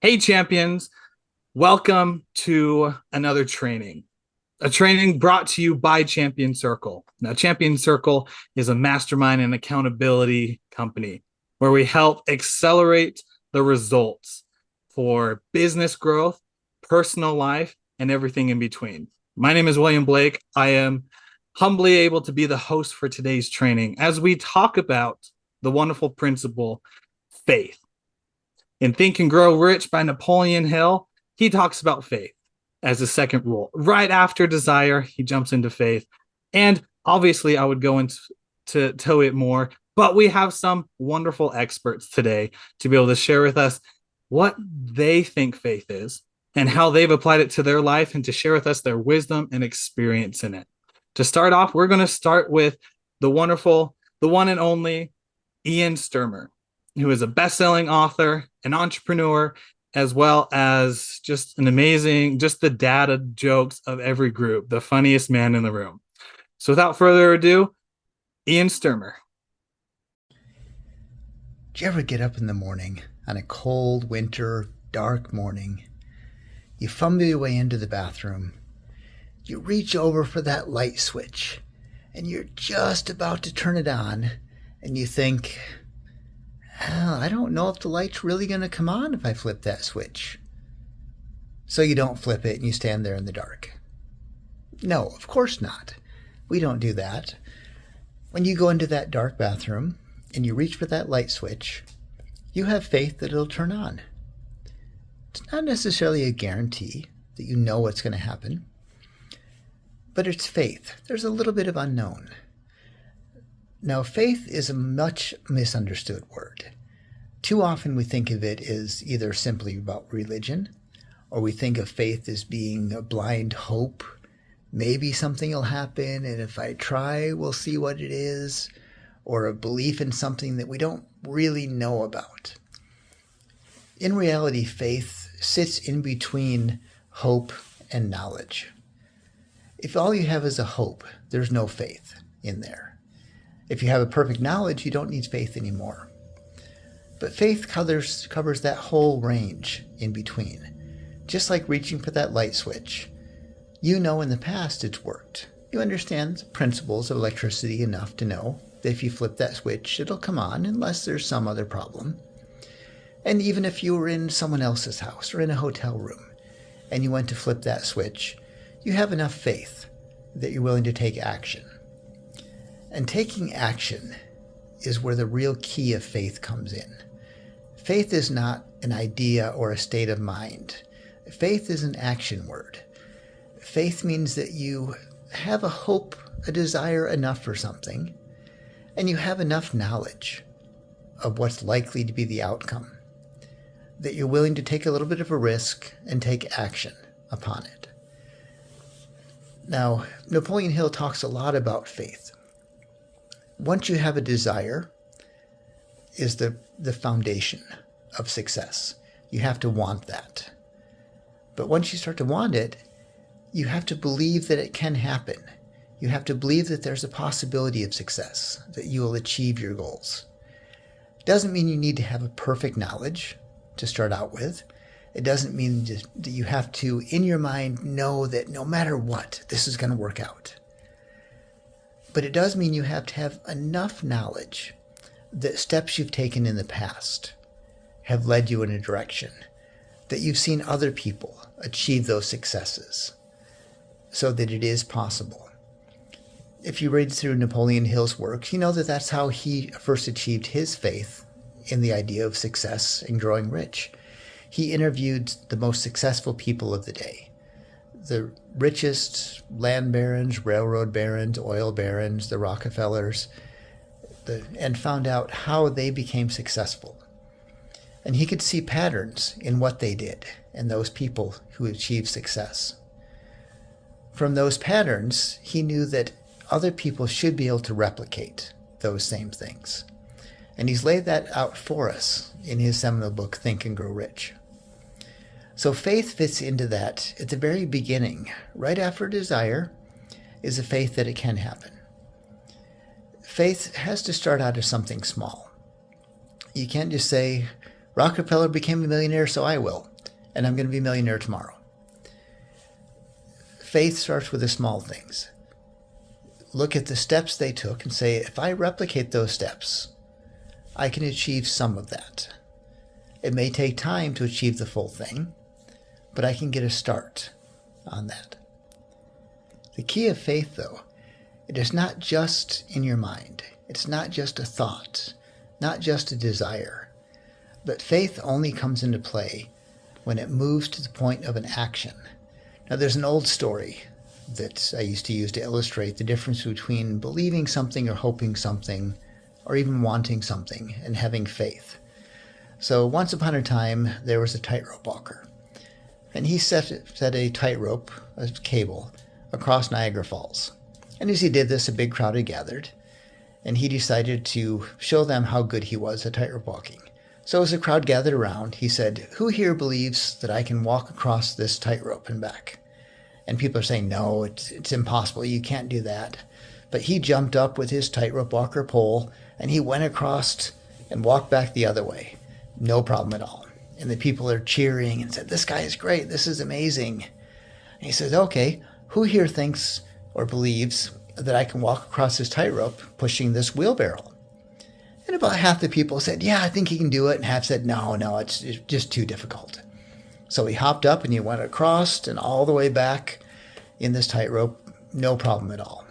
Hey, champions, welcome to another training. A training brought to you by Champion Circle. Now, Champion Circle is a mastermind and accountability company where we help accelerate the results for business growth, personal life, and everything in between. My name is William Blake. I am humbly able to be the host for today's training as we talk about the wonderful principle, faith. In Think and Grow Rich by Napoleon Hill, he talks about faith as a second rule. Right after desire, he jumps into faith. And obviously, I would go into to it more, but we have some wonderful experts today to be able to share with us what they think faith is and how they've applied it to their life and to share with us their wisdom and experience in it. To start off, we're going to start with the wonderful, the one and only Ian Stermer, who is a best-selling author, an entrepreneur, as well as just an amazing, just the data jokes of every group, the funniest man in the room. So without further ado, Ian Stermer. Do you ever get up in the morning on a cold winter, dark morning? You fumble your way into the bathroom. You reach over for that light switch, and you're just about to turn it on, and you think, I don't know if the light's really going to come on if I flip that switch. So you don't flip it and you stand there in the dark. No, of course not. We don't do that. When you go into that dark bathroom and you reach for that light switch, you have faith that it'll turn on. It's not necessarily a guarantee that you know what's going to happen, but it's faith. There's a little bit of unknown. Now, faith is a much misunderstood word. Too often we think of it as either simply about religion, or we think of faith as being a blind hope. Maybe something will happen, and if I try, we'll see what it is, or a belief in something that we don't really know about. In reality, faith sits in between hope and knowledge. If all you have is a hope, there's no faith in there. If you have a perfect knowledge, you don't need faith anymore. But faith covers that whole range in between. Just like reaching for that light switch. You know in the past it's worked. You understand the principles of electricity enough to know that if you flip that switch, it'll come on unless there's some other problem. And even if you were in someone else's house or in a hotel room and you went to flip that switch, you have enough faith that you're willing to take action. And taking action is where the real key of faith comes in. Faith is not an idea or a state of mind. Faith is an action word. Faith means that you have a hope, a desire enough for something, and you have enough knowledge of what's likely to be the outcome, that you're willing to take a little bit of a risk and take action upon it. Now, Napoleon Hill talks a lot about faith. Once you have a desire, is the foundation of success. You have to want that. But once you start to want it, you have to believe that it can happen. You have to believe that there's a possibility of success, that you will achieve your goals. Doesn't mean you need to have a perfect knowledge to start out with. It doesn't mean that you have to, in your mind, know that no matter what, this is going to work out. But it does mean you have to have enough knowledge that steps you've taken in the past have led you in a direction, that you've seen other people achieve those successes, so that it is possible. If you read through Napoleon Hill's works, you know that that's how he first achieved his faith in the idea of success and growing rich. He interviewed the most successful people of the day, the richest land barons, railroad barons, oil barons, the Rockefellers, and found out how they became successful. And he could see patterns in what they did and those people who achieved success. From those patterns, he knew that other people should be able to replicate those same things. And he's laid that out for us in his seminal book, Think and Grow Rich. So faith fits into that at the very beginning. Right after desire is a faith that it can happen. Faith has to start out as something small. You can't just say, Rockefeller became a millionaire, so I will. And I'm going to be a millionaire tomorrow. Faith starts with the small things. Look at the steps they took and say, if I replicate those steps, I can achieve some of that. It may take time to achieve the full thing, but I can get a start on that. The key of faith, though, it is not just in your mind. It's not just a thought, not just a desire. But faith only comes into play when it moves to the point of an action. Now, there's an old story that I used to use to illustrate the difference between believing something or hoping something or even wanting something and having faith. So once upon a time, there was a tightrope walker. And he set a tightrope, a cable, across Niagara Falls. And as he did this, a big crowd had gathered. And he decided to show them how good he was at tightrope walking. So as the crowd gathered around, he said, who here believes that I can walk across this tightrope and back? And people are saying, no, it's impossible. You can't do that. But he jumped up with his tightrope walker pole, and he went across and walked back the other way. No problem at all. And the people are cheering and said, this guy is great. This is amazing. And he says, okay, who here thinks or believes that I can walk across this tightrope pushing this wheelbarrow? And about half the people said, yeah, I think he can do it. And half said, no, it's just too difficult. So he hopped up and he went across and all the way back in this tightrope, no problem at all.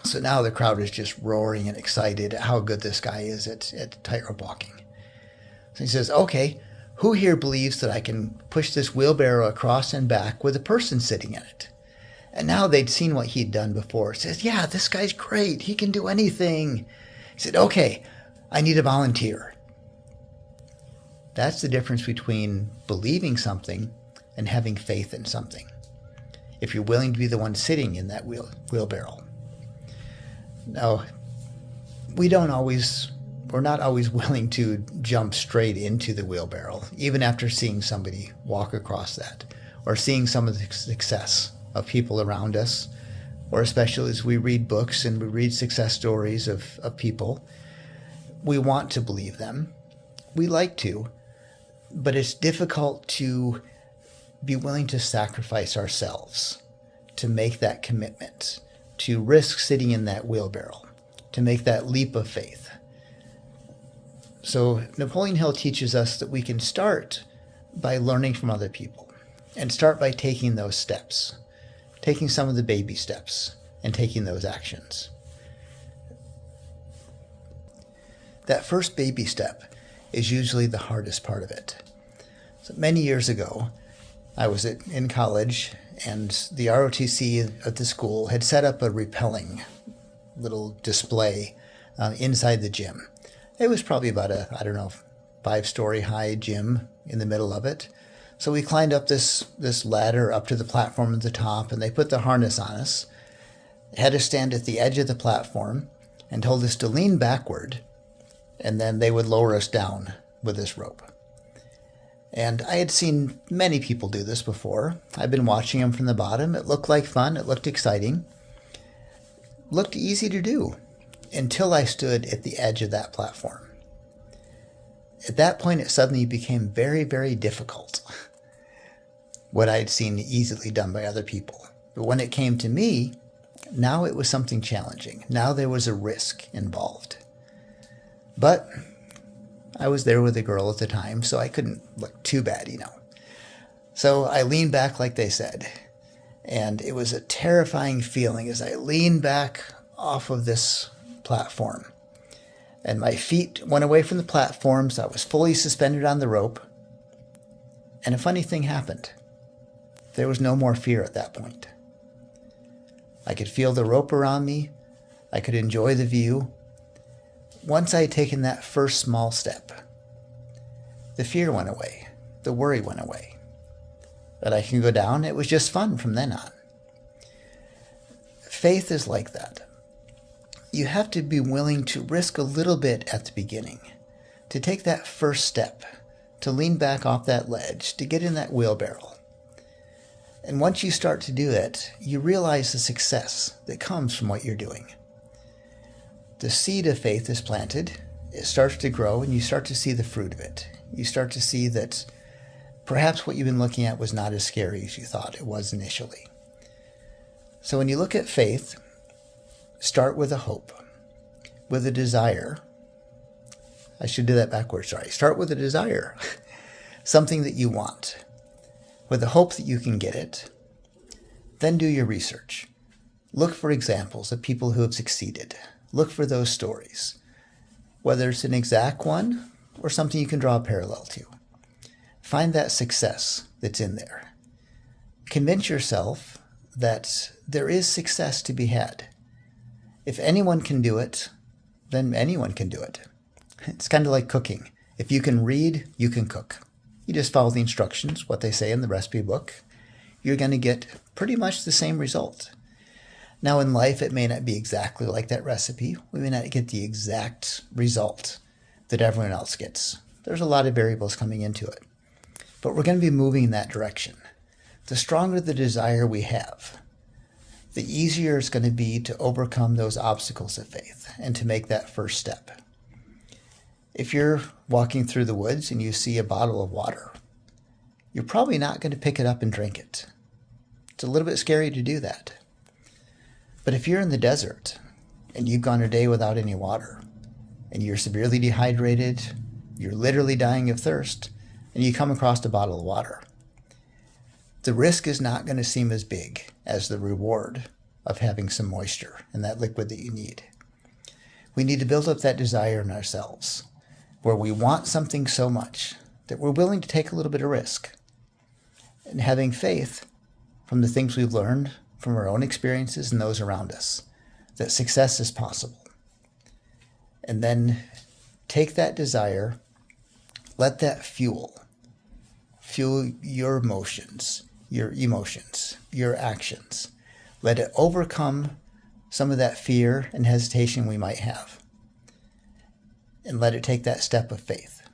So now the crowd is just roaring and excited at how good this guy is at tightrope walking. So he says, okay, who here believes that I can push this wheelbarrow across and back with a person sitting in it? And now they'd seen what he'd done before. He says, yeah, this guy's great. He can do anything. He said, okay, I need a volunteer. That's the difference between believing something and having faith in something. If you're willing to be the one sitting in that wheelbarrow. Now, we're not always willing to jump straight into the wheelbarrow, even after seeing somebody walk across that, or seeing some of the success of people around us, or especially as we read books and we read success stories of people. We want to believe them. We like to, but it's difficult to be willing to sacrifice ourselves, to make that commitment, to risk sitting in that wheelbarrow, to make that leap of faith. So Napoleon Hill teaches us that we can start by learning from other people and start by taking those steps, taking some of the baby steps and taking those actions. That first baby step is usually the hardest part of it. So many years ago, I was in college, and the ROTC at the school had set up a repelling little display inside the gym. It was probably about a 5-story high gym in the middle of it. So we climbed up this ladder up to the platform at the top, and they put the harness on us, had us stand at the edge of the platform, and told us to lean backward, and then they would lower us down with this rope. And I had seen many people do this before. I'd been watching them from the bottom. It looked like fun. It looked exciting. Looked easy to do until I stood at the edge of that platform. At that point, it suddenly became very, very difficult. What I had seen easily done by other people. But when it came to me, now it was something challenging. Now there was a risk involved. But I was there with a girl at the time, so I couldn't look too bad, So I leaned back like they said. And it was a terrifying feeling as I leaned back off of this platform. And my feet went away from the platforms. I was fully suspended on the rope. And a funny thing happened. There was no more fear at that point. I could feel the rope around me. I could enjoy the view. Once I had taken that first small step, the fear went away. The worry went away. That I can go down, it was just fun from then on. Faith is like that. You have to be willing to risk a little bit at the beginning, to take that first step, to lean back off that ledge, to get in that wheelbarrow. And once you start to do it, you realize the success that comes from what you're doing. The seed of faith is planted, it starts to grow, and you start to see the fruit of it. You start to see that perhaps what you've been looking at was not as scary as you thought it was initially. So when you look at faith, start with a hope, with a desire. I should do that backwards, sorry. Start with a desire, something that you want, with the hope that you can get it. Then do your research. Look for examples of people who have succeeded. Look for those stories, whether it's an exact one or something you can draw a parallel to. Find that success that's in there. Convince yourself that there is success to be had. If anyone can do it, then anyone can do it. It's kind of like cooking. If you can read, you can cook. You just follow the instructions, what they say in the recipe book. You're going to get pretty much the same result. Now in life, it may not be exactly like that recipe. We may not get the exact result that everyone else gets. There's a lot of variables coming into it. But we're going to be moving in that direction. The stronger the desire we have, the easier it's going to be to overcome those obstacles of faith and to make that first step. If you're walking through the woods and you see a bottle of water, you're probably not going to pick it up and drink it. It's a little bit scary to do that. But if you're in the desert and you've gone a day without any water and you're severely dehydrated, you're literally dying of thirst, and you come across a bottle of water, the risk is not going to seem as big as the reward of having some moisture and that liquid that you need. We need to build up that desire in ourselves, where we want something so much that we're willing to take a little bit of risk. And having faith from the things we've learned from our own experiences and those around us, that success is possible. And then take that desire, let that fuel your emotions, your actions. Let it overcome some of that fear and hesitation we might have. And let it take that step of faith.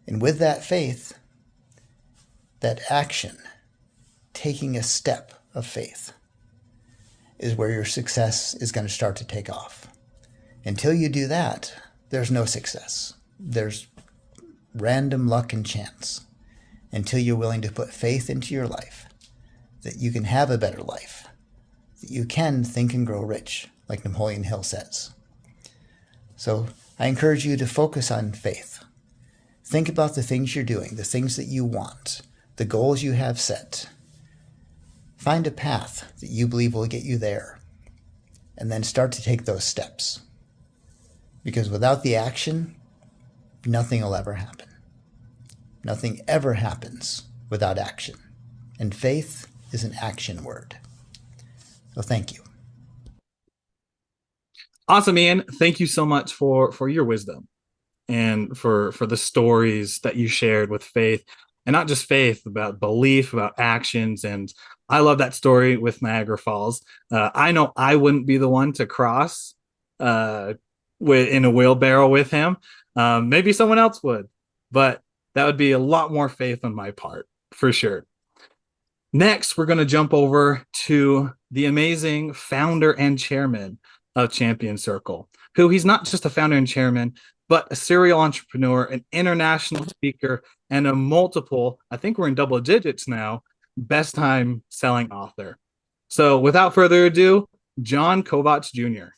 And with that faith, that action, taking a step of faith, is where your success is going to start to take off. Until you do that, there's no success. There's random luck and chance. Until you're willing to put faith into your life, that you can have a better life, that you can think and grow rich, like Napoleon Hill says. So I encourage you to focus on faith. Think about the things you're doing, the things that you want, the goals you have set. Find a path that you believe will get you there, and then start to take those steps. Because without the action, nothing will ever happen. Nothing ever happens without action. And faith is an action word. So thank you. Awesome, Ian. Thank you so much for your wisdom and for the stories that you shared with faith, and not just faith, about belief, about actions. And I love that story with Niagara Falls. I know I wouldn't be the one to cross in a wheelbarrow with him. Maybe someone else would, but that would be a lot more faith on my part, for sure. Next, we're going to jump over to the amazing founder and chairman of Champion Circle, who he's not just a founder and chairman, but a serial entrepreneur, an international speaker, and a multiple, I think we're in double digits now, best time selling author. So without further ado, Jon Kovach Jr.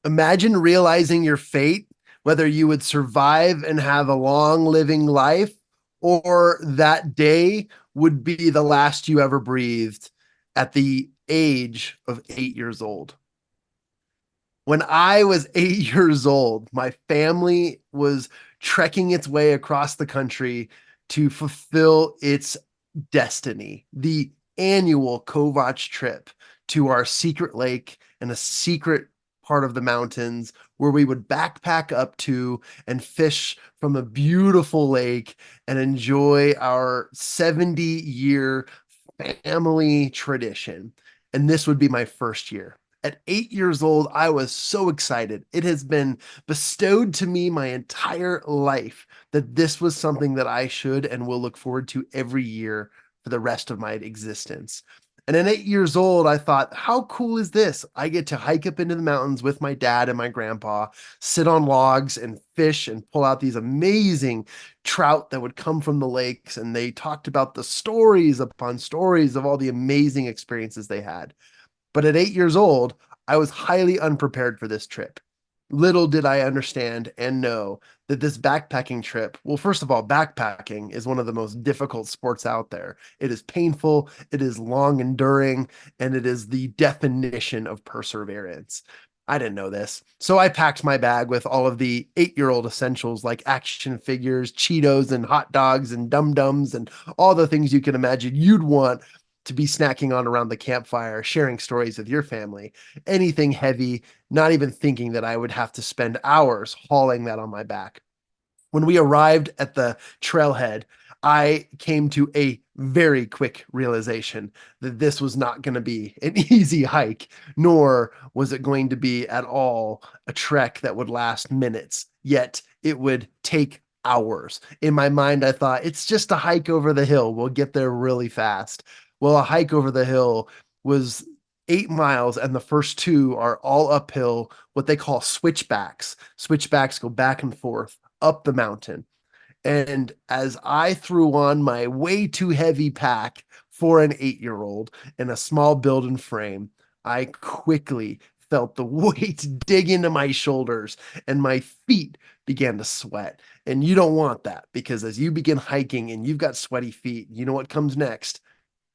Imagine realizing your fate, whether you would survive and have a long living life, or that day would be the last you ever breathed at the age of 8 years old. When I was 8 years old, my family was trekking its way across the country to fulfill its destiny, the annual Kovach trip to our secret lake and a secret part of the mountains where we would backpack up to and fish from a beautiful lake and enjoy our 70-year family tradition. And this would be my first year. At 8 years old, I was so excited. It has been bestowed to me my entire life that this was something that I should and will look forward to every year for the rest of my existence. And at 8 years old, I thought, how cool is this? I get to hike up into the mountains with my dad and my grandpa, sit on logs and fish and pull out these amazing trout that would come from the lakes. And they talked about the stories upon stories of all the amazing experiences they had. But at 8 years old, I was highly unprepared for this trip. Little did I understand and know that this backpacking trip, well, first of all, backpacking is one of the most difficult sports out there. It is painful, it is long enduring, and it is the definition of perseverance. I didn't know this. So I packed my bag with all of the 8-year-old essentials like action figures, Cheetos, and hot dogs, and Dum Dums, and all the things you can imagine you'd want to be snacking on around the campfire, sharing stories with your family, anything heavy, not even thinking that I would have to spend hours hauling that on my back. When we arrived at the trailhead, I came to a very quick realization that this was not going to be an easy hike, nor was it going to be at all a trek that would last minutes, yet it would take hours. In my mind, I thought it's just a hike over the hill. We'll get there really fast. Well, a hike over the hill was 8 miles, and the first two are all uphill, what they call switchbacks. Switchbacks go back and forth up the mountain. And as I threw on my way too heavy pack for an 8-year-old in a small build and frame, I quickly felt the weight dig into my shoulders and my feet began to sweat. And you don't want that, because as you begin hiking and you've got sweaty feet, you know what comes next?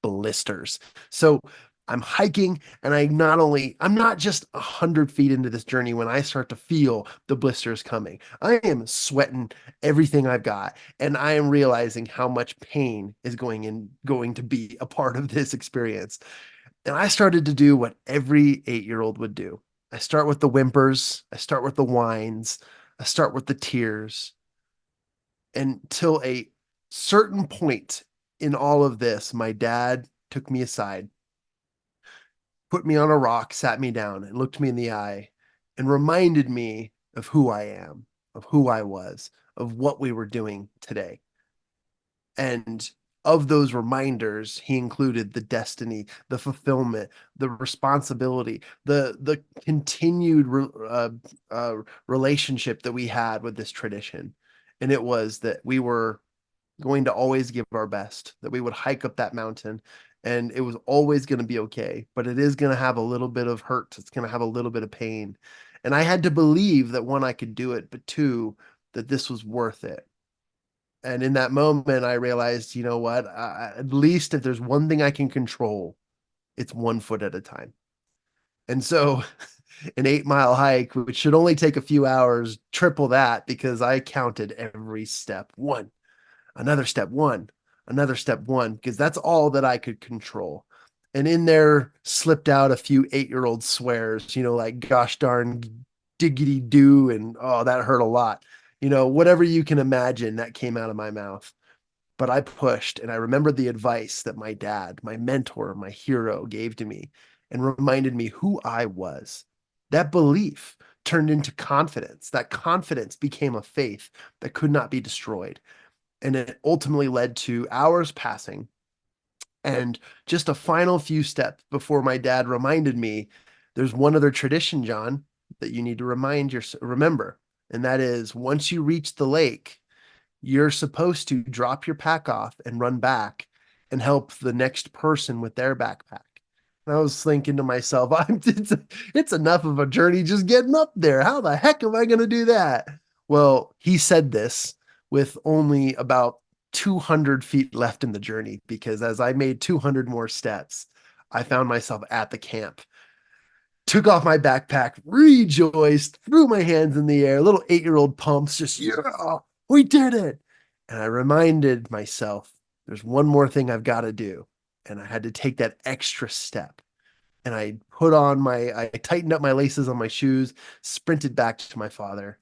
Blisters. So I'm hiking, and I'm not just 100 feet into this journey when I start to feel the blisters coming. I am sweating everything I've got, and I am realizing how much pain is going to be a part of this experience. And I started to do what every 8-year-old would do. I start with the whimpers, I start with the whines, I start with the tears, until a certain point in all of this, my dad took me aside, put me on a rock, sat me down, and looked me in the eye and reminded me of who I am, of who I was, of what we were doing today. And of those reminders, he included the destiny, the fulfillment, the responsibility, the continued relationship that we had with this tradition. And it was that we were going to always give our best, that we would hike up that mountain, and it was always going to be okay, but it is going to have a little bit of hurt. It's going to have a little bit of pain. And I had to believe that, one, I could do it, but two, that this was worth it. And in that moment, I realized, you know what? At least if there's one thing I can control, it's 1 foot at a time. And so an 8-mile hike, which should only take a few hours, triple that, because I counted every step. Another step, another step, because that's all that I could control. And in there slipped out a few 8-year-old swears, like gosh darn diggity do, and oh, that hurt a lot. Whatever you can imagine that came out of my mouth. But I pushed, and I remembered the advice that my dad, my mentor, my hero, gave to me and reminded me who I was. That belief turned into confidence. That confidence became a faith that could not be destroyed. And it ultimately led to hours passing and just a final few steps before my dad reminded me, there's one other tradition, Jon, that you need to remember. And that is, once you reach the lake, you're supposed to drop your pack off and run back and help the next person with their backpack. And I was thinking to myself, it's enough of a journey just getting up there. How the heck am I going to do that? Well, he said this with only about 200 feet left in the journey, because as I made 200 more steps, I found myself at the camp, took off my backpack, rejoiced, threw my hands in the air, little 8-year-old pumps, just, yeah, we did it. And I reminded myself, there's one more thing I've got to do. And I had to take that extra step. And I tightened up my laces on my shoes, sprinted back to my father,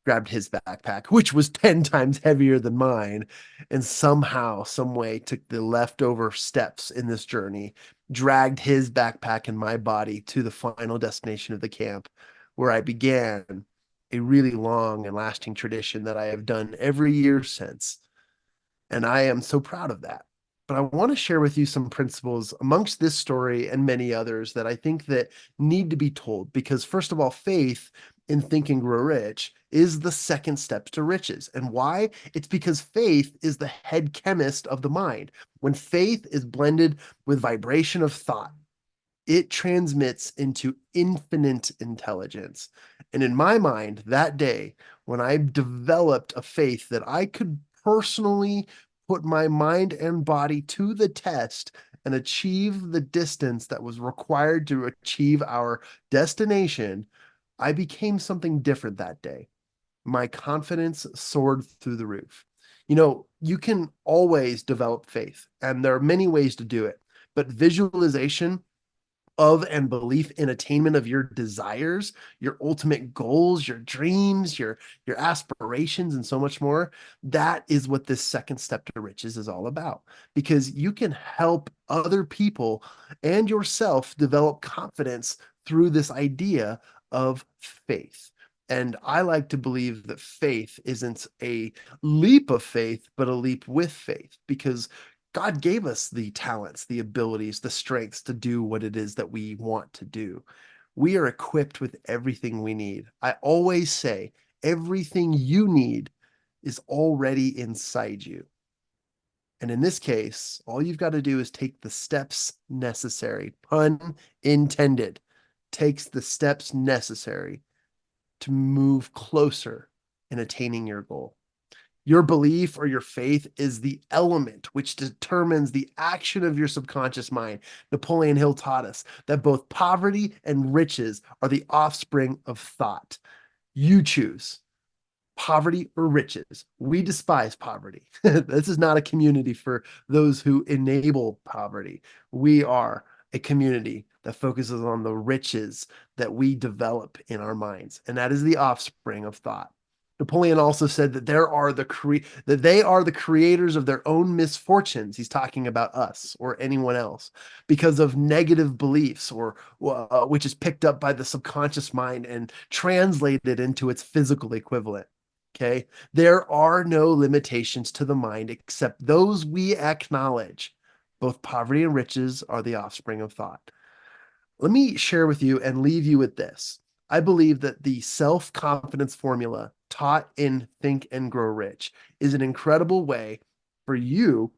grabbed his backpack, which was 10 times heavier than mine, and somehow, some way took the leftover steps in this journey, dragged his backpack and my body to the final destination of the camp, where I began a really long and lasting tradition that I have done every year since. And I am so proud of that. But I want to share with you some principles amongst this story and many others that I think that need to be told. Because first of all, faith in Think and Grow Rich is the second step to riches. And why? It's because faith is the head chemist of the mind. When faith is blended with vibration of thought, it transmits into infinite intelligence. And in my mind, that day, when I developed a faith that I could personally put my mind and body to the test and achieve the distance that was required to achieve our destination, I became something different that day. My confidence soared through the roof. You know, you can always develop faith, and there are many ways to do it, but visualization of and belief in attainment of your desires, your ultimate goals, your dreams, your aspirations, and so much more. That is what this second step to riches is all about, because you can help other people and yourself develop confidence through this idea of faith. And I like to believe that faith isn't a leap of faith, but a leap with faith, because God gave us the talents, the abilities, the strengths to do what it is that we want to do. We are equipped with everything we need. I always say everything you need is already inside you. And in this case, all you've got to do is take the steps necessary, pun intended, takes the steps necessary to move closer in attaining your goal. Your belief or your faith is the element which determines the action of your subconscious mind. Napoleon Hill taught us that both poverty and riches are the offspring of thought. You choose poverty or riches. We despise poverty. This is not a community for those who enable poverty. We are a community that focuses on the riches that we develop in our minds, and that is the offspring of thought. Napoleon also said that they are the creators of their own misfortunes. He's talking about us or anyone else because of negative beliefs, or which is picked up by the subconscious mind and translated into its physical equivalent. Okay, there are no limitations to the mind except those we acknowledge. Both poverty and riches are the offspring of thought. Let me share with you and leave you with this. I believe that the self-confidence formula taught in Think and Grow Rich is an incredible way for you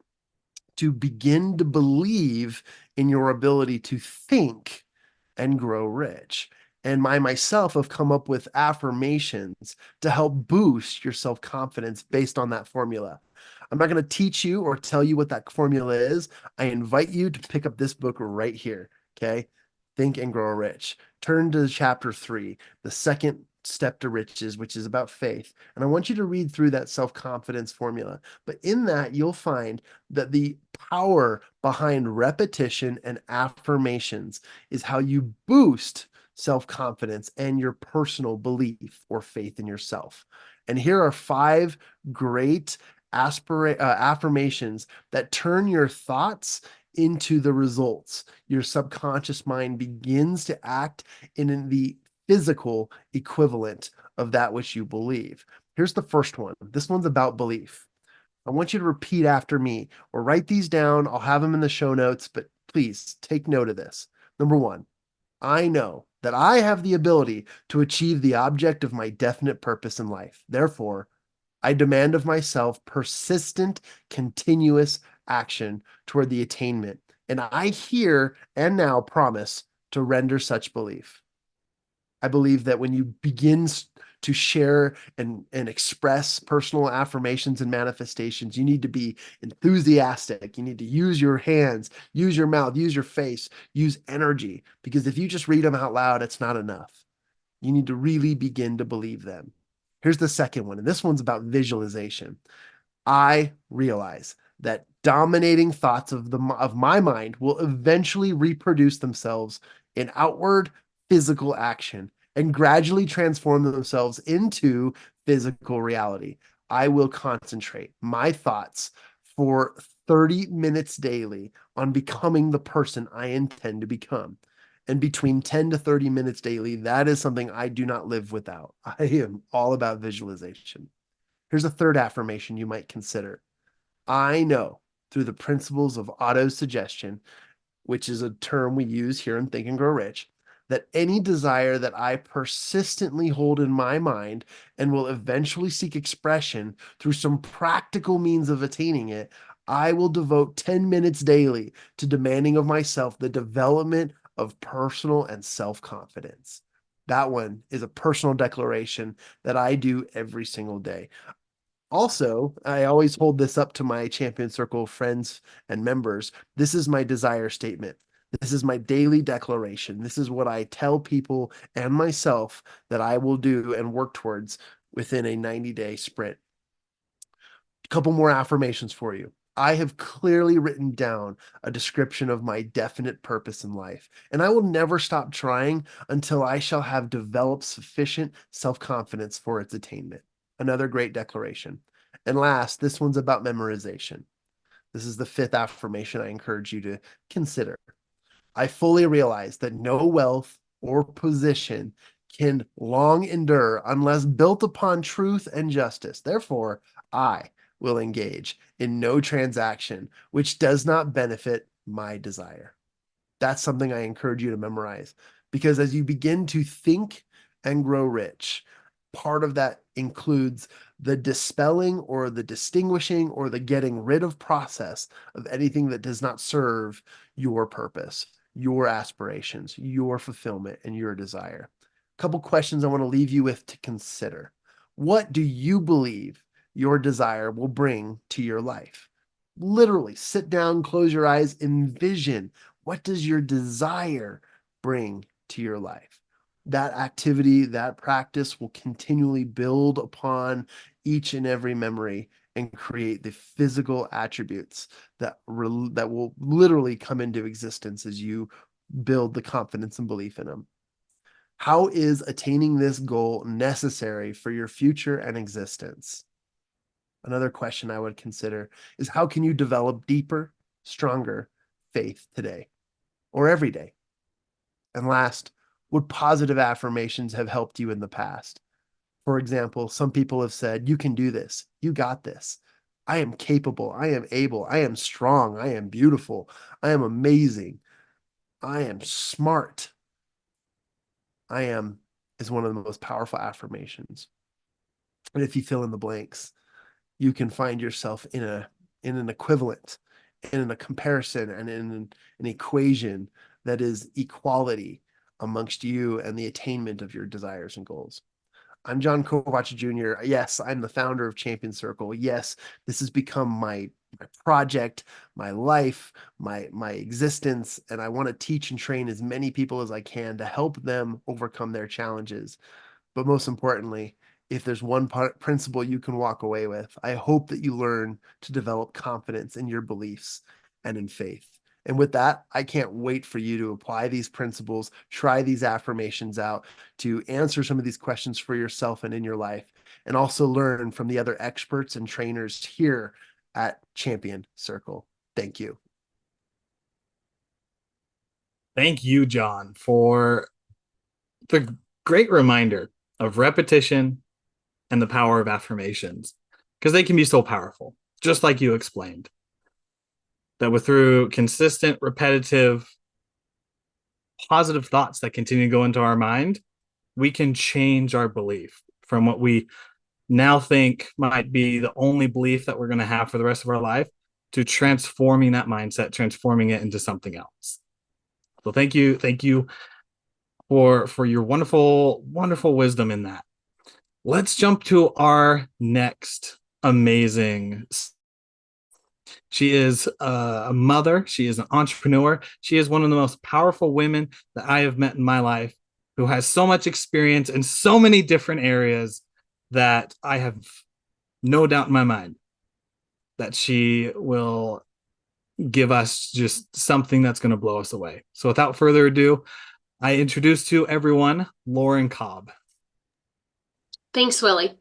to begin to believe in your ability to think and grow rich. And I myself have come up with affirmations to help boost your self-confidence based on that formula. I'm not going to teach you or tell you what that formula is. I invite you to pick up this book right here. Okay. Think and Grow Rich. Turn to chapter 3, the second step to riches, which is about faith. And I want you to read through that self-confidence formula. But in that, you'll find that the power behind repetition and affirmations is how you boost self-confidence and your personal belief or faith in yourself. And here are 5 great affirmations that turn your thoughts into the results. Your subconscious mind begins to act in the physical equivalent of that which you believe. Here's the first one. This one's about belief. I want you to repeat after me or write these down. I'll have them in the show notes, but please take note of this. Number 1, I know that I have the ability to achieve the object of my definite purpose in life. Therefore, I demand of myself persistent, continuous action toward the attainment. And I here and now promise to render such belief. I believe that when you begin to share and express personal affirmations and manifestations, you need to be enthusiastic. You need to use your hands, use your mouth, use your face, use energy. Because if you just read them out loud, it's not enough. You need to really begin to believe them. Here's the second one, and this one's about visualization. I realize that dominating thoughts of my mind will eventually reproduce themselves in outward physical action and gradually transform themselves into physical reality. I will concentrate my thoughts for 30 minutes daily on becoming the person I intend to become. And between 10 to 30 minutes daily, that is something I do not live without. I am all about visualization. Here's a third affirmation you might consider. I know through the principles of auto-suggestion, which is a term we use here in Think and Grow Rich, that any desire that I persistently hold in my mind and will eventually seek expression through some practical means of attaining it, I will devote 10 minutes daily to demanding of myself the development of personal and self-confidence. That one is a personal declaration that I do every single day. Also, I always hold this up to my Champion Circle friends and members. This is my desire statement. This is my daily declaration. This is what I tell people and myself that I will do and work towards within a 90-day sprint. A couple more affirmations for you. I have clearly written down a description of my definite purpose in life, and I will never stop trying until I shall have developed sufficient self-confidence for its attainment. Another great declaration. And last, this one's about memorization. This is the fifth affirmation I encourage you to consider. I fully realize that no wealth or position can long endure unless built upon truth and justice. Therefore, I will engage in no transaction which does not benefit my desire. That's something I encourage you to memorize, because as you begin to think and grow rich, part of that includes the dispelling or the distinguishing or the getting rid of process of anything that does not serve your purpose, your aspirations, your fulfillment, and your desire. A couple questions I want to leave you with to consider. What do you believe your desire will bring to your life? Literally sit down, close your eyes, envision, what does your desire bring to your life? That activity, that practice will continually build upon each and every memory and create the physical attributes that will literally come into existence as you build the confidence and belief in them. How is attaining this goal necessary for your future and existence? Another question I would consider is, how can you develop deeper, stronger faith today or every day? And last, what positive affirmations have helped you in the past? For example, some people have said, you can do this. You got this. I am capable. I am able. I am strong. I am beautiful. I am amazing. I am smart. I am is one of the most powerful affirmations. And if you fill in the blanks, you can find yourself in an equivalent, in a comparison, and in an equation that is equality amongst you and the attainment of your desires and goals. I'm Jon Kovach Jr. Yes, I'm the founder of Champion Circle. Yes, this has become my project, my life, my existence, and I want to teach and train as many people as I can to help them overcome their challenges. But most importantly, if there's one principle you can walk away with, I hope that you learn to develop confidence in your beliefs and in faith. And with that, I can't wait for you to apply these principles, try these affirmations out, to answer some of these questions for yourself and in your life, and also learn from the other experts and trainers here at Champion Circle. Thank you. Thank you, Jon, for the great reminder of repetition and the power of affirmations, because they can be so powerful, just like you explained. That through consistent, repetitive, positive thoughts that continue to go into our mind, we can change our belief from what we now think might be the only belief that we're going to have for the rest of our life to transforming that mindset, transforming it into something else. So thank you for your wonderful wisdom in that. Let's jump to our next amazing. She is a mother. She is an entrepreneur. She is one of the most powerful women that I have met in my life, who has so much experience in so many different areas that I have no doubt in my mind that she will give us just something that's going to blow us away. So without further ado, I introduce to everyone Lauren Cobb. Thanks, Willie.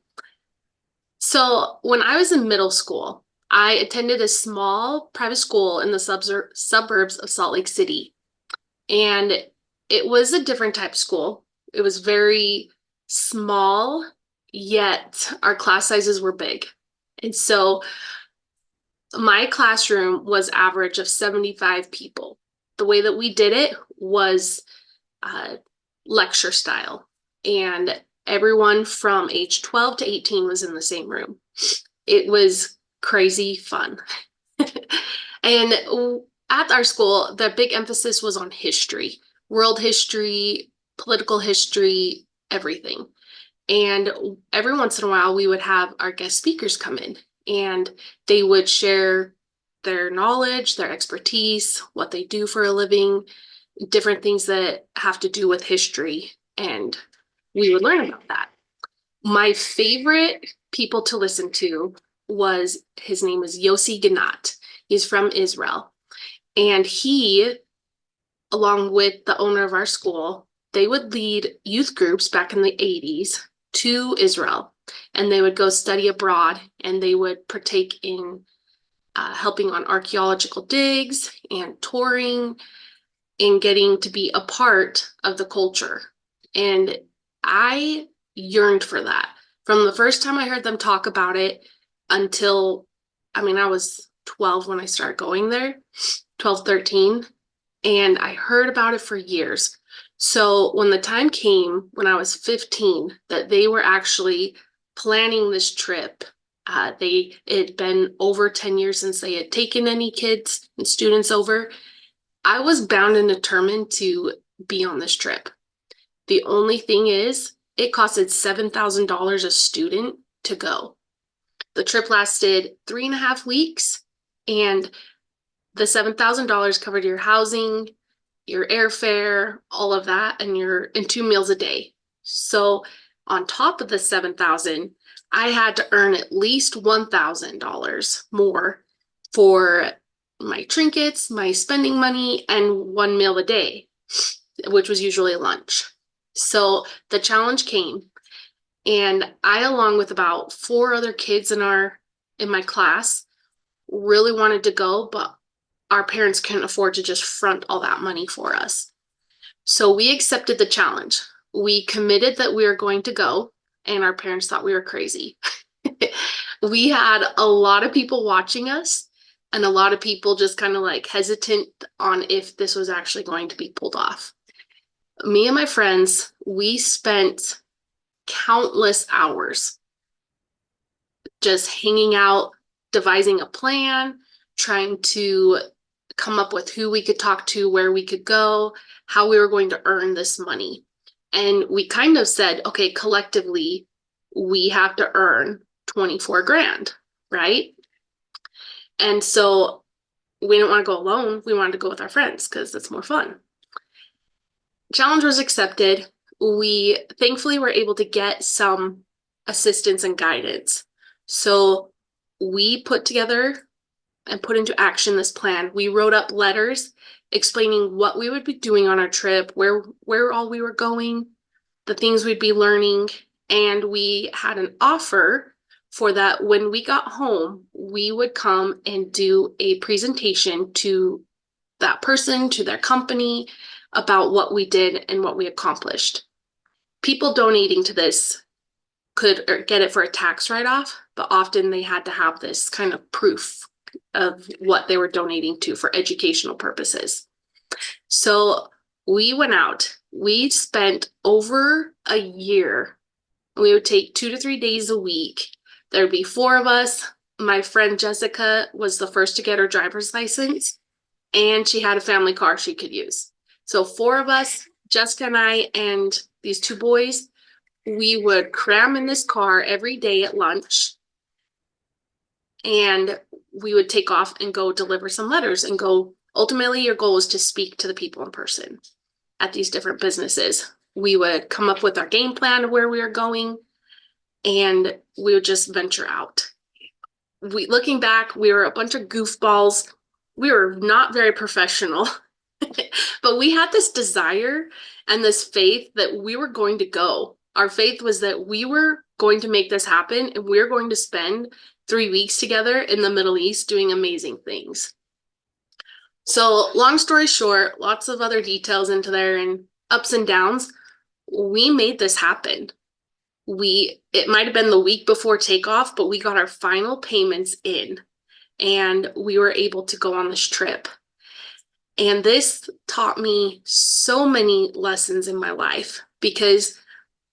So when I was in middle school, I attended a small private school in the suburbs of Salt Lake City. And it was a different type of school. It was very small, yet our class sizes were big. And so My classroom was average of 75 people. The way that we did it was lecture style, and everyone from age 12 to 18 was in the same room. It was crazy fun. And at our school, the big emphasis was on history, world history, political history, everything. And every once in a while, we would have our guest speakers come in, and they would share their knowledge, their expertise, what they do for a living, different things that have to do with history. And we would learn about that. My favorite people to listen to his name is Yossi Ganat. He's from Israel. And he, along with the owner of our school, they would lead youth groups back in the 80s to Israel. And they would go study abroad, and they would partake in helping on archaeological digs and touring and getting to be a part of the culture. And I yearned for that. From the first time I heard them talk about it until, I was 12 when I started going there, 12, 13, and I heard about it for years. So when the time came, when I was 15, that they were actually planning this trip, it had been over 10 years since they had taken any kids and students over. I was bound and determined to be on this trip. The only thing is, it costed $7,000 a student to go. The trip lasted 3.5 weeks, and the $7,000 covered your housing, your airfare, all of that, and 2 meals a day. So on top of the $7,000, I had to earn at least $1,000 more for my trinkets, my spending money, and 1 meal a day, which was usually lunch. So the challenge came, and I, along with about 4 other kids in my class, really wanted to go, but our parents couldn't afford to just front all that money for us. So we accepted the challenge. We committed that we were going to go, and our parents thought we were crazy. We had a lot of people watching us, and a lot of people just kind of like hesitant on if this was actually going to be pulled off. Me and my friends, we spent countless hours just hanging out, devising a plan, trying to come up with who we could talk to, where we could go, how we were going to earn this money. And we kind of said, okay, collectively, we have to earn 24 grand, right? And so we didn't want to go alone. We wanted to go with our friends because it's more fun. Challenge was accepted. We thankfully were able to get some assistance and guidance. So we put together and put into action this plan. We wrote up letters explaining what we would be doing on our trip, where all we were going, the things we'd be learning, and we had an offer for that when we got home, we would come and do a presentation to that person, to their company, about what we did and what we accomplished. People donating to this could get it for a tax write-off, but often they had to have this kind of proof of what they were donating to for educational purposes. So we went out. We spent over a year. We would take 2 to 3 days a week. There would be 4 of us. My friend Jessica was the first to get her driver's license, and she had a family car she could use. So 4 of us, Jessica and I, and these 2 boys, we would cram in this car every day at lunch, and we would take off and go deliver some letters and go. Ultimately, your goal is to speak to the people in person at these different businesses. We would come up with our game plan of where we were going, and we would just venture out. Looking back, we were a bunch of goofballs. We were not very professional, but we had this desire and this faith that we were going to go. Our faith was that we were going to make this happen, and we were going to spend 3 weeks together in the Middle East doing amazing things. So long story short, lots of other details into there and ups and downs. We made this happen. It might have been the week before takeoff, but we got our final payments in. and we were able to go on this trip. And this taught me so many lessons in my life, because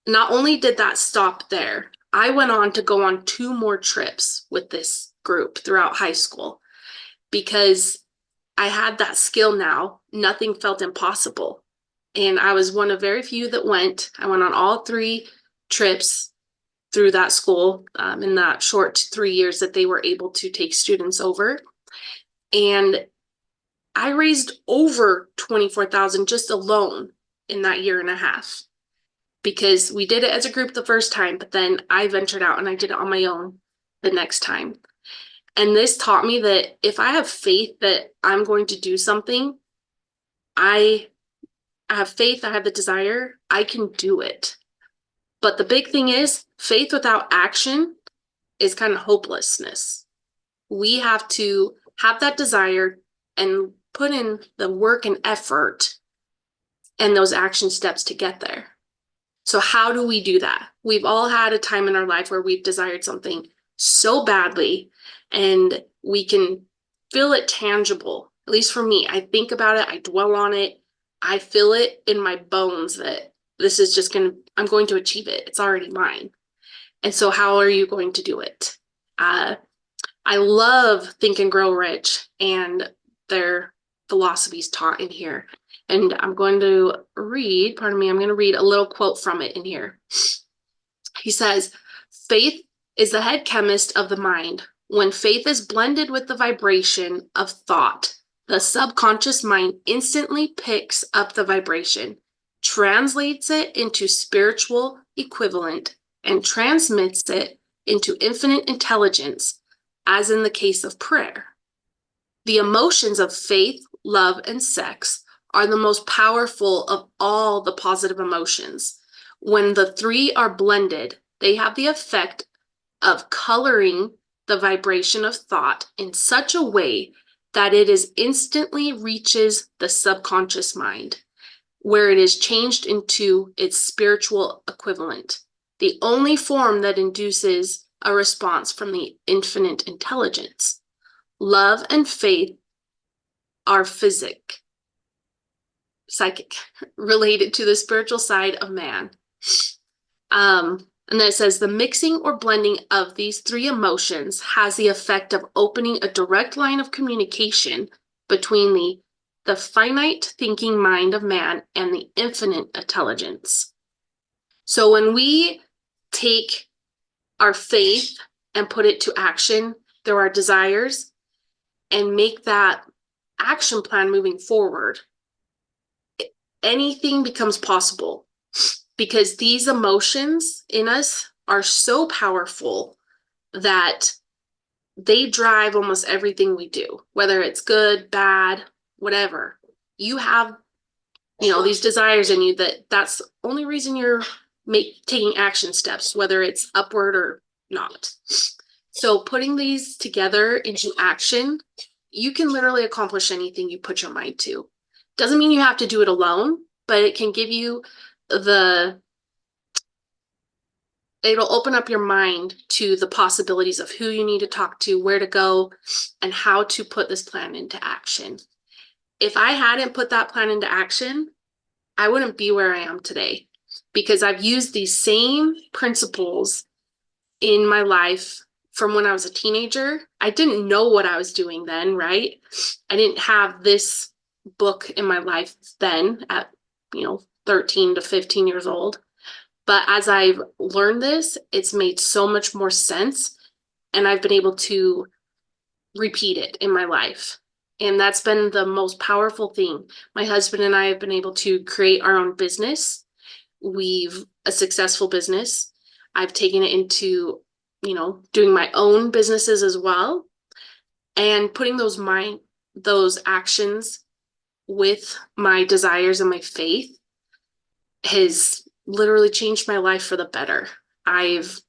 not only did that stop there, I went on to go on 2 more trips with this group throughout high school, because I had that skill now. Nothing felt impossible. And I was one of very few that went. I went on all 3 trips through that school in that short 3 years that they were able to take students over. And I raised over $24,000 just alone in that year and a half, because we did it as a group the first time, but then I ventured out and I did it on my own the next time. And this taught me that if I have faith that I'm going to do something, I have faith, I have the desire, I can do it. But the big thing is, faith without action is kind of hopelessness. We have to have that desire and put in the work and effort and those action steps to get there. So how do we do that? We've all had a time in our life where we've desired something so badly, and we can feel it tangible. At least for me, I think about it, I dwell on it, I feel it in my bones that this is just I'm going to achieve it. It's already mine. And so how are you going to do it? I love Think and Grow Rich and their philosophies taught in here. And I'm going to read a little quote from it in here. He says, "Faith is the head chemist of the mind. When faith is blended with the vibration of thought, the subconscious mind instantly picks up the vibration, translates it into spiritual equivalent, and transmits it into infinite intelligence, as in the case of prayer. The emotions of faith, love, and sex are the most powerful of all the positive emotions. When the 3 are blended, they have the effect of coloring the vibration of thought in such a way that it is instantly reaches the subconscious mind, where it is changed into its spiritual equivalent, the only form that induces a response from the infinite intelligence. Love and faith are psychic, related to the spiritual side of man." And then it says, "The mixing or blending of these 3 emotions has the effect of opening a direct line of communication between the finite thinking mind of man and the infinite intelligence." So when we take our faith and put it to action through our desires and make that action plan moving forward, anything becomes possible, because these emotions in us are so powerful that they drive almost everything we do, whether it's good, bad, whatever. You have, these desires in you that's the only reason you're taking action steps, whether it's upward or not. So putting these together into action, you can literally accomplish anything you put your mind to. Doesn't mean you have to do it alone, but it can give you it'll open up your mind to the possibilities of who you need to talk to, where to go, and how to put this plan into action. If I hadn't put that plan into action, I wouldn't be where I am today, because I've used these same principles in my life from when I was a teenager. I didn't know what I was doing then, right? I didn't have this book in my life then at 13 to 15 years old. But as I've learned this, it's made so much more sense, and I've been able to repeat it in my life. And that's been the most powerful thing. My husband and I have been able to create our own business. We've a successful business. I've taken it into, doing my own businesses as well. And putting those actions with my desires and my faith has literally changed my life for the better. I've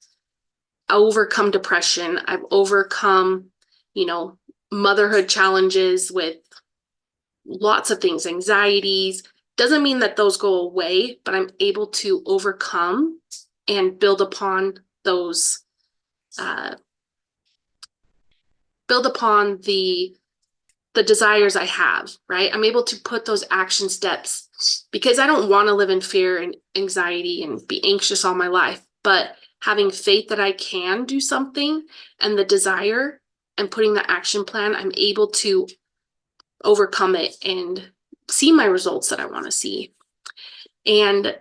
overcome depression. I've overcome, motherhood challenges with lots of things, anxieties. Doesn't mean that those go away, but I'm able to overcome and build upon those build upon the desires I have, right? I'm able to put those action steps because I don't want to live in fear and anxiety and be anxious all my life. But having faith that I can do something and the desire and putting the action plan, I'm able to overcome it and see my results that I want to see. And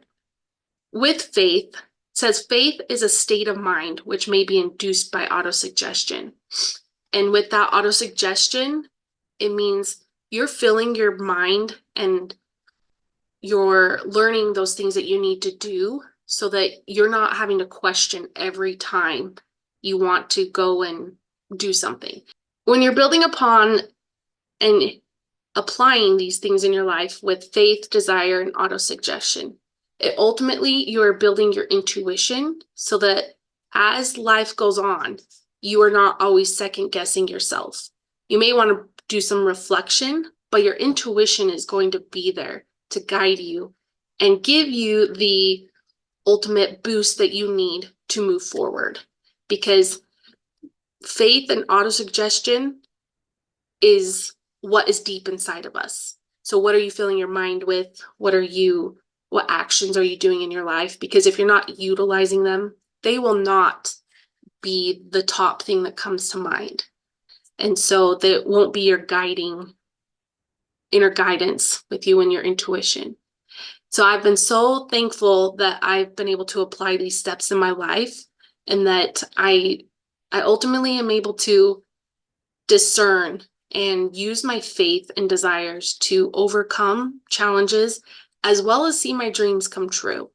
with faith, says faith is a state of mind which may be induced by autosuggestion. And with that autosuggestion, it means you're filling your mind and you're learning those things that you need to do so that you're not having to question every time you want to go and do something. When you're building upon and applying these things in your life with faith, desire, and autosuggestion, ultimately you are building your intuition so that as life goes on, you are not always second guessing yourself. You may want to do some reflection, but your intuition is going to be there to guide you and give you the ultimate boost that you need to move forward. Because faith and autosuggestion is what is deep inside of us. So what are you filling your mind with? What actions are you doing in your life? Because if you're not utilizing them, they will not be the top thing that comes to mind. And so that won't be your guiding inner guidance with you and your intuition. So I've been so thankful that I've been able to apply these steps in my life and that I ultimately am able to discern and use my faith and desires to overcome challenges as well as see my dreams come true.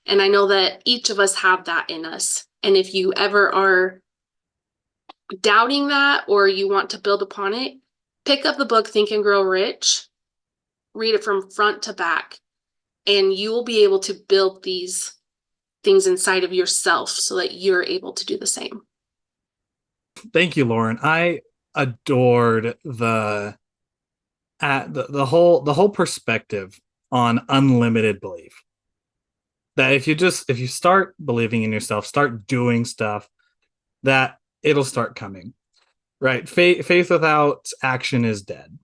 And I know that each of us have that in us. And if you ever are doubting that or you want to build upon it, pick up the book Think and Grow Rich, read it from front to back, and you will be able to build these things inside of yourself so that you're able to do the same. Thank you, Lauren. I adored the whole perspective on unlimited belief. That if you start believing in yourself, start doing stuff, that it'll start coming. Right? Faith without action is dead.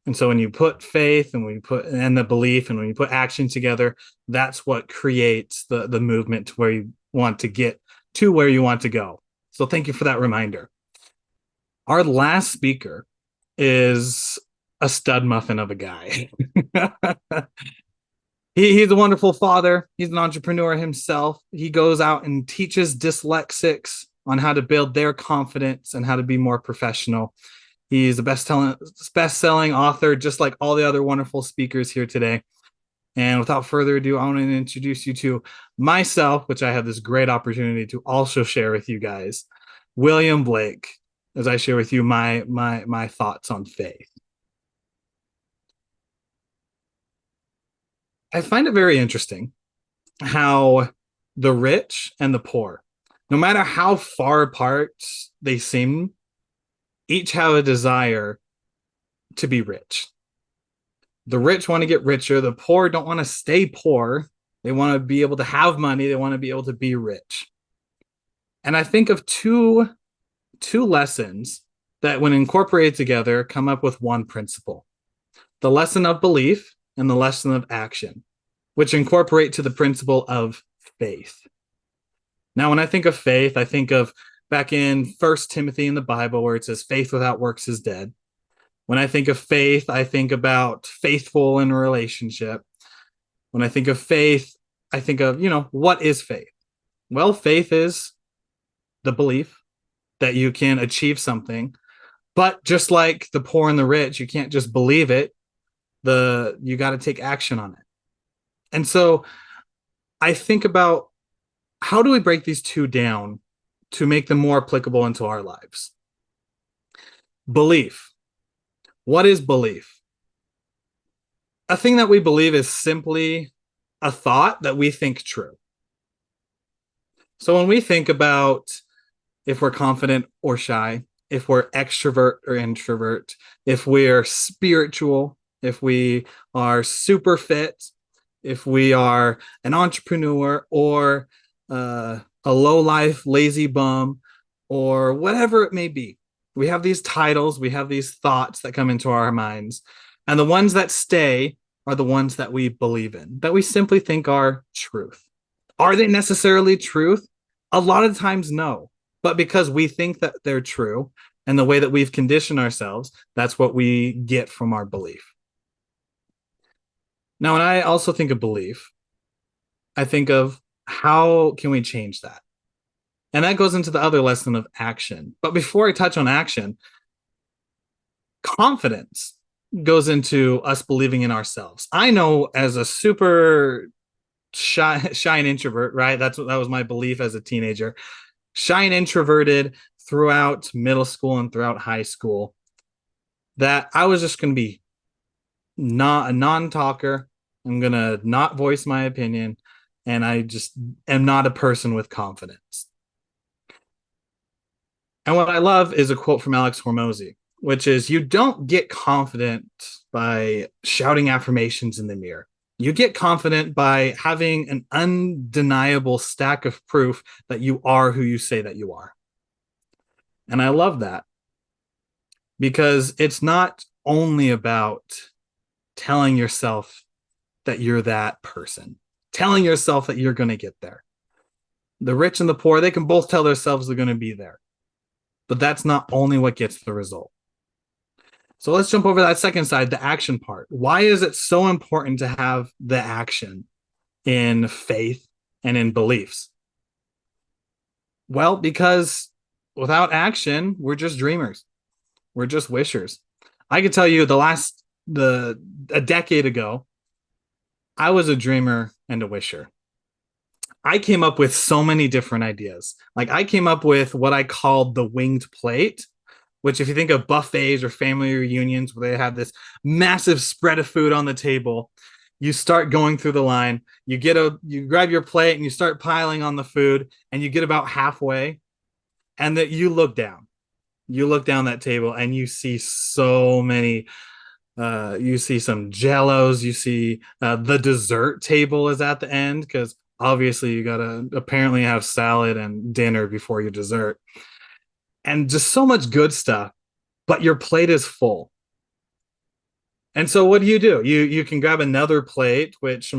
And so when you put faith and the belief and when you put action together, that's what creates the movement to where you want to get to where you want to go. So thank you for that reminder. Our last speaker is a stud muffin of a guy. He's a wonderful father. He's an entrepreneur himself. He goes out and teaches dyslexics on how to build their confidence and how to be more professional. He's a best-selling author, just like all the other wonderful speakers here today. And without further ado, I want to introduce you to myself, which I have this great opportunity to also share with you guys, William Blake, as I share with you my thoughts on faith. I find it very interesting how the rich and the poor, no matter how far apart they seem, each have a desire to be rich. The rich want to get richer. The poor don't want to stay poor. They want to be able to have money. They want to be able to be rich. And I think of two lessons that, when incorporated together, come up with one principle: the lesson of belief and the lesson of action, which incorporate to the principle of faith. Now, when I think of faith, I think of back in 1 Timothy in the Bible, where it says faith without works is dead. When I think of faith, I think about faithful in a relationship. When I think of faith, I think of, what is faith? Well, faith is the belief that you can achieve something. But just like the poor and the rich, you can't just believe it. You got to take action on it. And so I think about, how do we break these two down to make them more applicable into our lives? Belief. What is belief? A thing that we believe is simply a thought that we think true. So when we think about if we're confident or shy, if we're extrovert or introvert, if we're spiritual, if we are super fit, if we are an entrepreneur or a low-life lazy bum, or whatever it may be, We have these titles, we have these thoughts that come into our minds, and the ones that stay are the ones that we believe in, that we simply think are truth. Are they necessarily truth? A lot of times, no. But because we think that they're true and the way that we've conditioned ourselves, that's what we get from our belief. Now, when I also think of belief, I think of how can we change that? And that goes into the other lesson of action. But before I touch on action, confidence goes into us believing in ourselves. I know as a super shy and introvert, right? That was my belief as a teenager. Shy and introverted throughout middle school and throughout high school, that I was just going to be not a non-talker. I'm going to not voice my opinion. And I just am not a person with confidence. And what I love is a quote from Alex Hormozy, which is, you don't get confident by shouting affirmations in the mirror. You get confident by having an undeniable stack of proof that you are who you say that you are. And I love that, because it's not only about telling yourself that you're that person, telling yourself that you're going to get there. The rich and the poor, they can both tell themselves they're going to be there. But that's not only what gets the result. So let's jump over that second side, the action part. Why is it so important to have the action in faith and in beliefs? Well, because without action, we're just dreamers. We're just wishers. I can tell you a decade ago, I was a dreamer and a wisher. I came up with so many different ideas. Like, I came up with what I called the winged plate, which, if you think of buffets or family reunions where they have this massive spread of food on the table, you start going through the line, you grab your plate and you start piling on the food, and you get about halfway, and that you look down that table and you see so many, you see some jellos, you see the dessert table is at the end, because obviously you gotta apparently have salad and dinner before your dessert, and just so much good stuff, but your plate is full. And so what do? You can grab another plate, which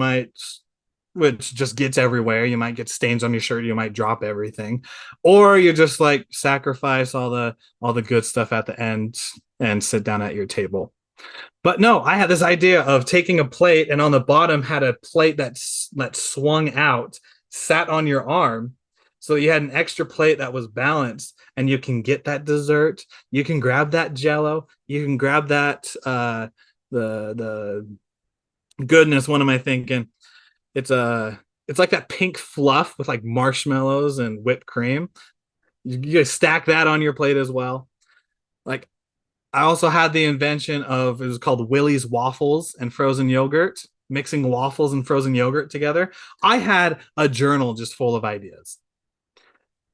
just gets everywhere. You might get stains on your shirt, you might drop everything, or you just like sacrifice all the good stuff at the end and sit down at your table. But no, I had this idea of taking a plate, and on the bottom had a plate that swung out, sat on your arm, so you had an extra plate that was balanced, and you can get that dessert. You can grab that jello. You can grab that the goodness. What am I thinking? It's like that pink fluff with like marshmallows and whipped cream. You stack that on your plate as well. Like, I also had the invention of, it was called Willie's waffles and frozen yogurt, mixing waffles and frozen yogurt together. I had a journal just full of ideas.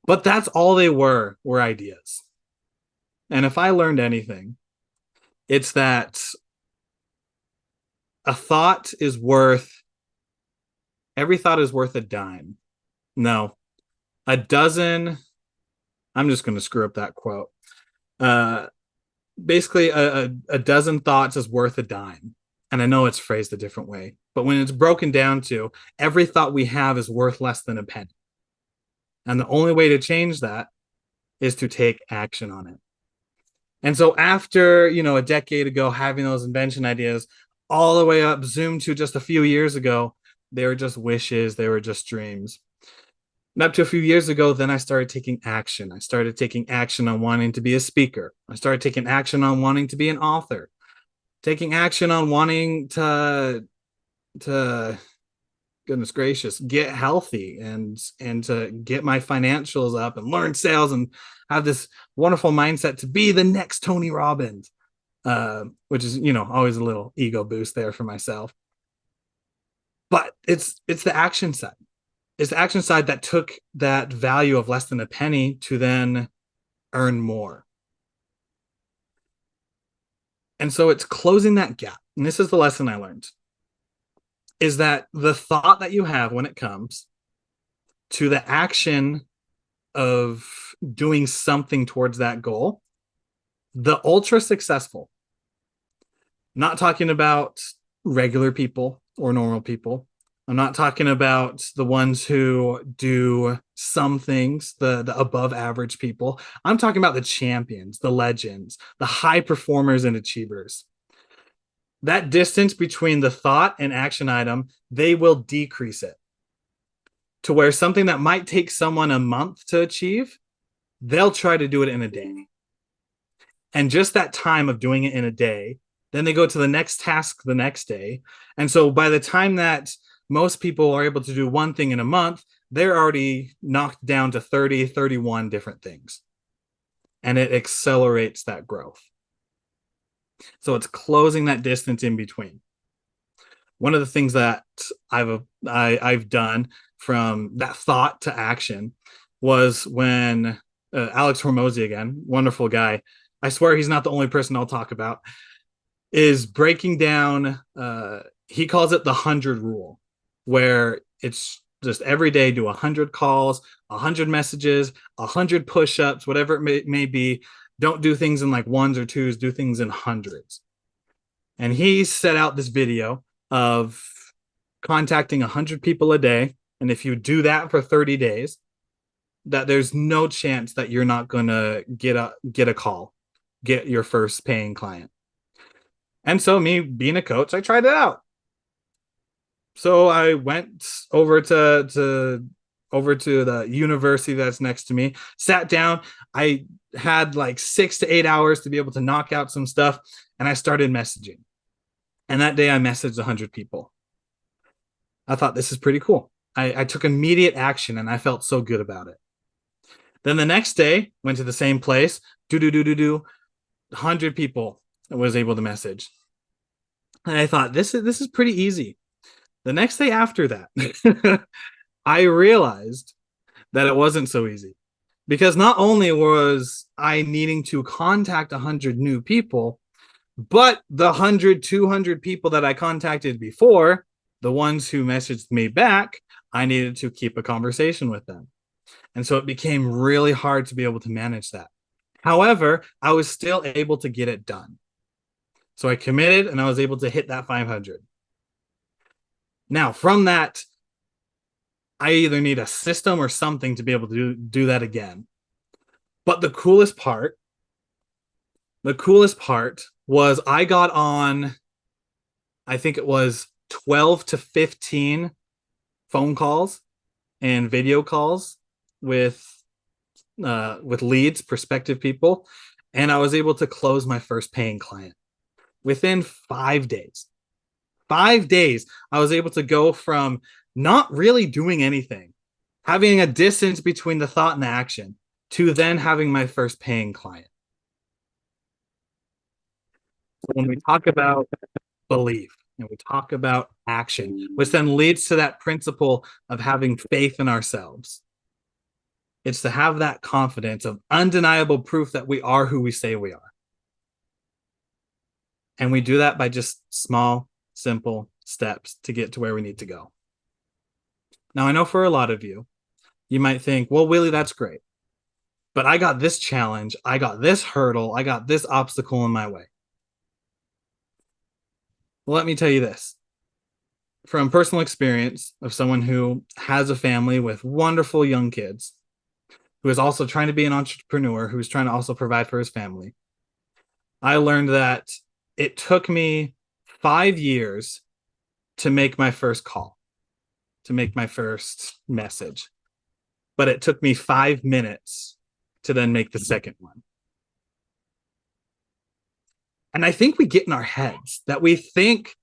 But that's all they were ideas. And if I learned anything, it's that every thought is worth a dime. No, a dozen, I'm just going to screw up that quote. Basically, a dozen thoughts is worth a dime. And I know it's phrased a different way, but when it's broken down to every thought we have is worth less than a penny. And the only way to change that is to take action on it. And so after, a decade ago, having those invention ideas, all the way up, zoom to just a few years ago, they were just wishes, they were just dreams. And up to a few years ago, then I started taking action. I started taking action on wanting to be a speaker. I started taking action on wanting to be an author, taking action on wanting to goodness gracious, get healthy and to get my financials up and learn sales and have this wonderful mindset to be the next Tony Robbins, which is, always a little ego boost there for myself. But it's the action side. It's the action side that took that value of less than a penny to then earn more. And so it's closing that gap. And this is the lesson I learned, is that the thought that you have when it comes to the action of doing something towards that goal The ultra successful, not talking about regular people or normal people. I'm not talking about the ones who do some things, the above average people. I'm talking about the champions, the legends, the high performers and achievers. That distance between the thought and action item, they will decrease it to where something that might take someone a month to achieve, they'll try to do it in a day. And just that time of doing it in a day, then they go to the next task the next day. And so by the time that most people are able to do one thing in a month, they're already knocked down to 30, 31 different things. And it accelerates that growth. So it's closing that distance in between. One of the things that I've done from that thought to action was when Alex Hormozy, again, wonderful guy, I swear he's not the only person I'll talk about, is breaking down, he calls it the 100 rule, where it's just every day do 100 calls, 100 messages, 100 push-ups, whatever it may be. Don't do things in like ones or twos, do things in hundreds. And he set out this video of contacting 100 people a day. And if you do that for 30 days, that there's no chance that you're not going to get a call, get your first paying client. And so me being a coach, I tried it out. So I went over to the university that's next to me, sat down. I had like 6 to 8 hours to be able to knock out some stuff. And I started messaging. And that day I messaged 100 people. I thought, this is pretty cool. I took immediate action and I felt so good about it. Then the next day, went to the same place, 100 people I was able to message. And I thought, this is pretty easy. The next day after that, I realized that it wasn't so easy. Because not only was I needing to contact 100 new people, but the 100, 200 people that I contacted before, the ones who messaged me back, I needed to keep a conversation with them. And so it became really hard to be able to manage that. However, I was still able to get it done. So I committed and I was able to hit that 500. Now, from that, I either need a system or something to be able to do that again. But the coolest part was I got on, I think it was 12 to 15 phone calls and video calls with leads, prospective people, and I was able to close my first paying client within 5 days. 5 days, I was able to go from not really doing anything, having a distance between the thought and the action, to then having my first paying client. When we talk about belief and we talk about action, which then leads to that principle of having faith in ourselves, it's to have that confidence of undeniable proof that we are who we say we are. And we do that by just small, simple steps to get to where we need to go. Now, I know for a lot of you, you might think, well, Willie, that's great. But I got this challenge, I got this hurdle, I got this obstacle in my way. Well, let me tell you this. From personal experience of someone who has a family with wonderful young kids, who is also trying to be an entrepreneur, who's trying to also provide for his family, I learned that it took me 5 years to make my first call, to make my first message. But it took me 5 minutes to then make the second one. And I think we get in our heads that we think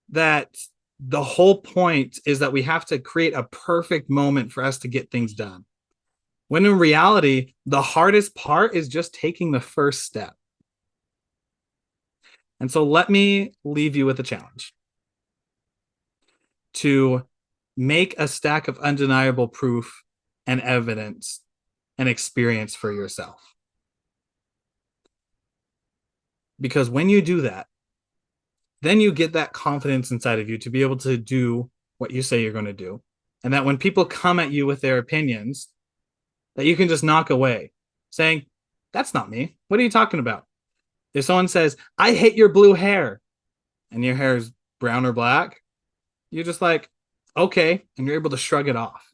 that the whole point is that we have to create a perfect moment for us to get things done. When in reality, the hardest part is just taking the first step. And so let me leave you with a challenge to make a stack of undeniable proof and evidence and experience for yourself. Because when you do that, then you get that confidence inside of you to be able to do what you say you're going to do. And that when people come at you with their opinions, that you can just knock away saying, that's not me. What are you talking about? If someone says, I hate your blue hair, and your hair is brown or black, you're just like, okay, and you're able to shrug it off.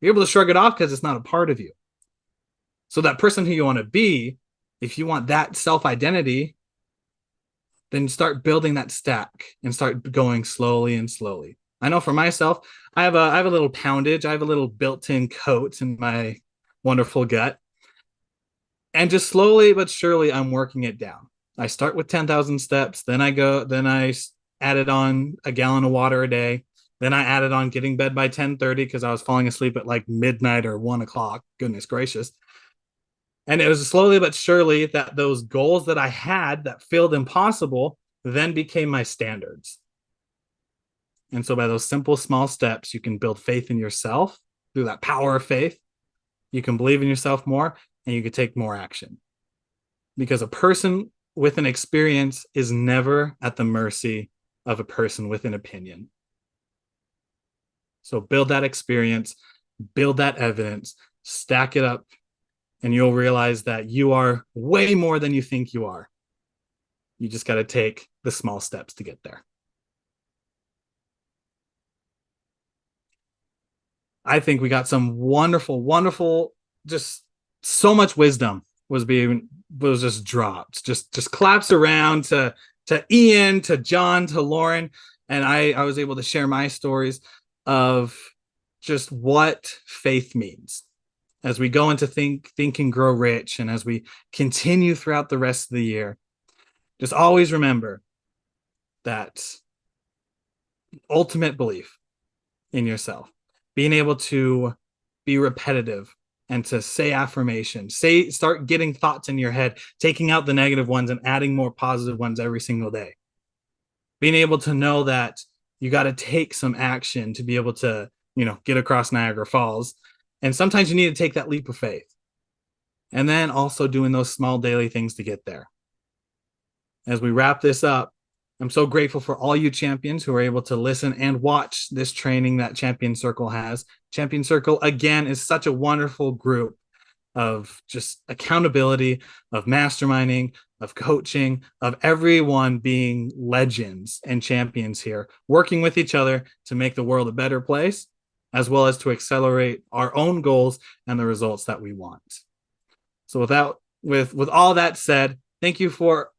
You're able to shrug it off because it's not a part of you. So that person who you want to be, if you want that self-identity, then start building that stack and start going slowly and slowly. I know for myself, I have a little poundage. I have a little built-in coat in my wonderful gut. And just slowly but surely, I'm working it down. I start with 10,000 steps. Then I added on a gallon of water a day. Then I added on getting bed by 10:30 because I was falling asleep at like midnight or 1 o'clock. Goodness gracious. And it was slowly but surely that those goals that I had that felt impossible then became my standards. And so by those simple, small steps, you can build faith in yourself through that power of faith. You can believe in yourself more, and you can take more action. Because a person with an experience is never at the mercy of a person with an opinion. So build that experience, build that evidence, stack it up, and you'll realize that you are way more than you think you are. You just got to take the small steps to get there. I think we got some wonderful, just so much wisdom was just dropped, just claps around to Ian, to Jon, to Lauren. And I was able to share my stories of just what faith means as we go into think and grow rich. And as we continue throughout the rest of the year, just always remember that ultimate belief in yourself, being able to be repetitive and to say affirmations, start getting thoughts in your head, taking out the negative ones and adding more positive ones every single day. Being able to know that you got to take some action to be able to, get across Niagara Falls. And sometimes you need to take that leap of faith. And then also doing those small daily things to get there. As we wrap this up, I'm so grateful for all you champions who are able to listen and watch this training that Champion Circle has. Champion Circle, again, is such a wonderful group of just accountability, of masterminding, of coaching, of everyone being legends and champions here, working with each other to make the world a better place, as well as to accelerate our own goals and the results that we want. So with all that said, thank you for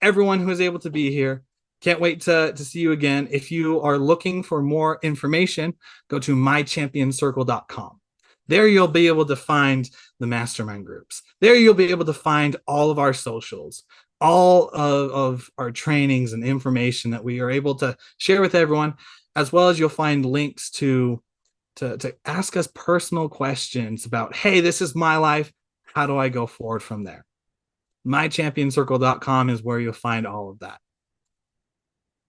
everyone who is able to be here. Can't wait to see you again. If you are looking for more information, go to mychampioncircle.com. There you'll be able to find the mastermind groups. There you'll be able to find all of our socials, all of our trainings and information that we are able to share with everyone, as well as you'll find links to ask us personal questions about, hey, this is my life. How do I go forward from there? mychampioncircle.com is where you'll find all of that.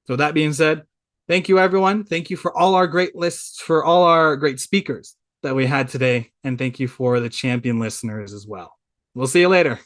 So that being said, thank you, everyone. Thank you for all our great lists, for all our great speakers that we had today. And thank you for the champion listeners as well. We'll see you later.